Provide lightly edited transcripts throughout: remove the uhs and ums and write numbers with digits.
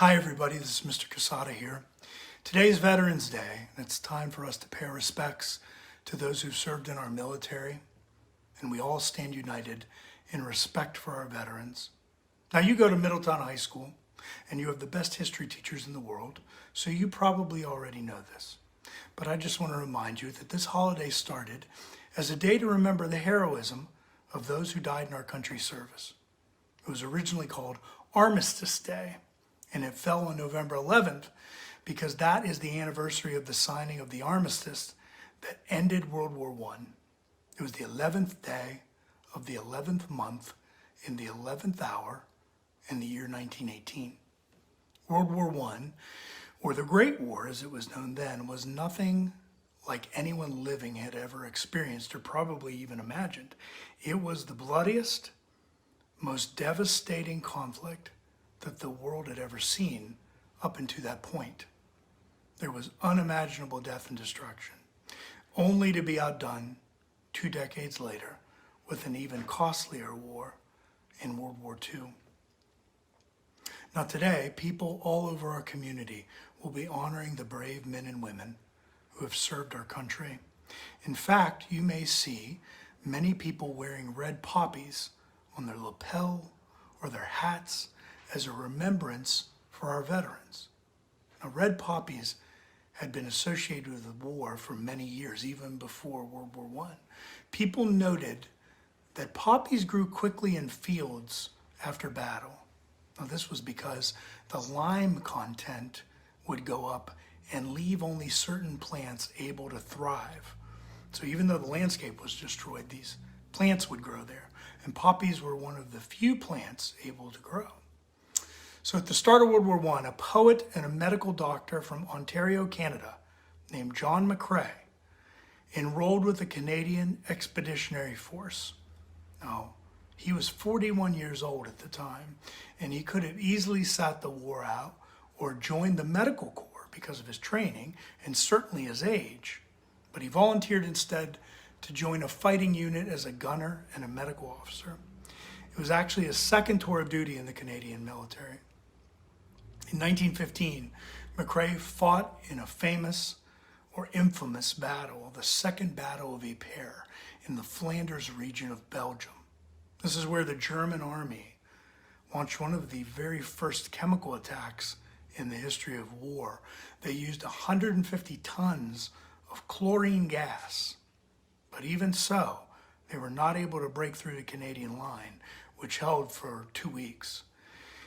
Hi everybody, this is Mr. Casada here. Today is Veterans Day, and it's time for us to pay our respects to those who served in our military, and we all stand united in respect for our veterans. Now you go to Middletown High School, and you have the best history teachers in the world, so you probably already know this. But I just want to remind you that this holiday started as a day to remember the heroism of those who died in our country's service. It was originally called Armistice Day, and it fell on November 11th because that is the anniversary of the signing of the armistice that ended World War I. It was the 11th day of the 11th month in the 11th hour in the year 1918. World War I, or the Great War as it was known then, was nothing like anyone living had ever experienced or probably even imagined. It was the bloodiest, most devastating conflict that the world had ever seen up until that point. There was unimaginable death and destruction, only to be outdone 2 decades later with an even costlier war in World War II. Now today, people all over our community will be honoring the brave men and women who have served our country. In fact, you may see many people wearing red poppies on their lapel or their hats as a remembrance for our veterans. Now, red poppies had been associated with the war for many years, even before World War I. People noted that poppies grew quickly in fields after battle. Now, this was because the lime content would go up and leave only certain plants able to thrive. So even though the landscape was destroyed, these plants would grow there. And poppies were one of the few plants able to grow. So at the start of World War I, a poet and a medical doctor from Ontario, Canada, named John McCrae, enrolled with the Canadian Expeditionary Force. Now, he was 41 years old at the time, and he could have easily sat the war out or joined the medical corps because of his training and certainly his age. But he volunteered instead to join a fighting unit as a gunner and a medical officer. It was actually his second tour of duty in the Canadian military. In 1915, McCrae fought in a famous or infamous battle, the Second Battle of Ypres in the Flanders region of Belgium. This is where the German army launched one of the very first chemical attacks in the history of war. They used 150 tons of chlorine gas, but even so, they were not able to break through the Canadian line, which held for 2 weeks.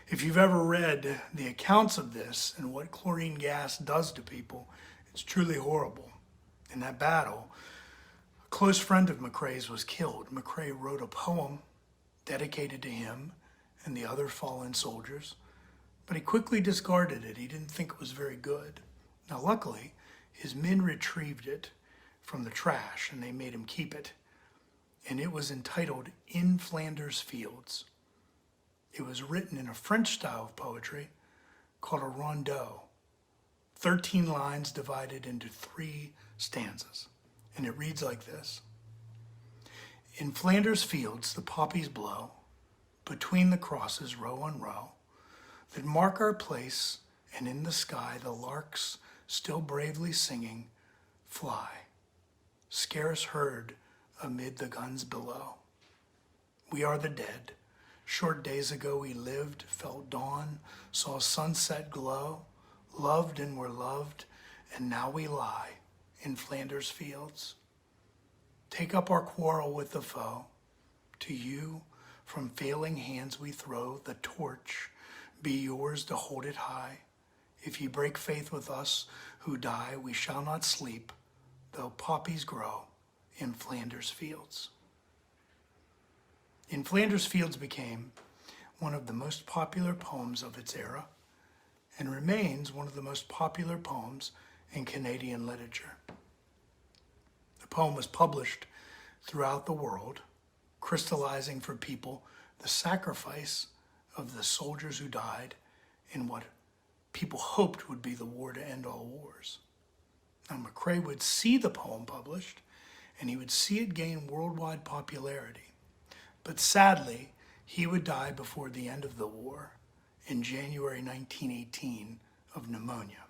If you've ever read the accounts of this and what chlorine gas does to people, it's truly horrible. In that battle, a close friend of McCrae's was killed. McCrae wrote a poem dedicated to him and the other fallen soldiers, but he quickly discarded it. He didn't think it was very good. Now, luckily, his men retrieved it from the trash and they made him keep it. And it was entitled In Flanders Fields. It was written in a French style of poetry called a rondeau, 13 lines divided into 3 stanzas. And it reads like this. In Flanders fields the poppies blow, between the crosses row on row, that mark our place, and in the sky the larks, still bravely singing, fly, scarce heard amid the guns below. We are the dead. Short days ago we lived, felt dawn, saw sunset glow, loved and were loved, and now we lie in Flanders fields. Take up our quarrel with the foe. To you, from failing hands we throw the torch. Be yours to hold it high. If ye break faith with us who die, we shall not sleep, though poppies grow in Flanders fields. In Flanders Fields became one of the most popular poems of its era and remains one of the most popular poems in Canadian literature. The poem was published throughout the world, crystallizing for people the sacrifice of the soldiers who died in what people hoped would be the war to end all wars. Now, McCrae would see the poem published, and he would see it gain worldwide popularity. But sadly, he would die before the end of the war, in January 1918 of pneumonia.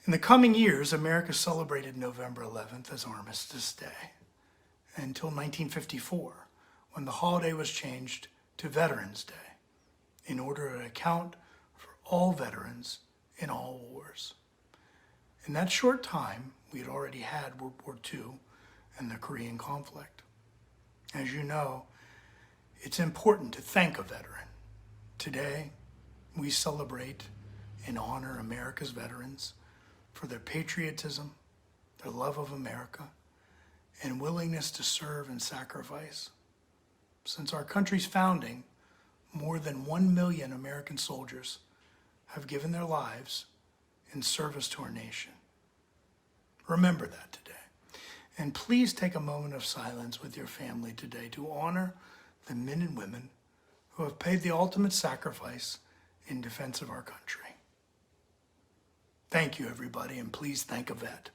In the coming years, America celebrated November 11th as Armistice Day until 1954, when the holiday was changed to Veterans Day in order to account for all veterans in all wars. In that short time, we had already had World War II and the Korean conflict. As you know, it's important to thank a veteran. Today, we celebrate and honor America's veterans for their patriotism, their love of America, and willingness to serve and sacrifice. Since our country's founding, more than 1 million American soldiers have given their lives in service to our nation. Remember that today. And please take a moment of silence with your family today to honor the men and women who have paid the ultimate sacrifice in defense of our country. Thank you, everybody, and please thank a vet.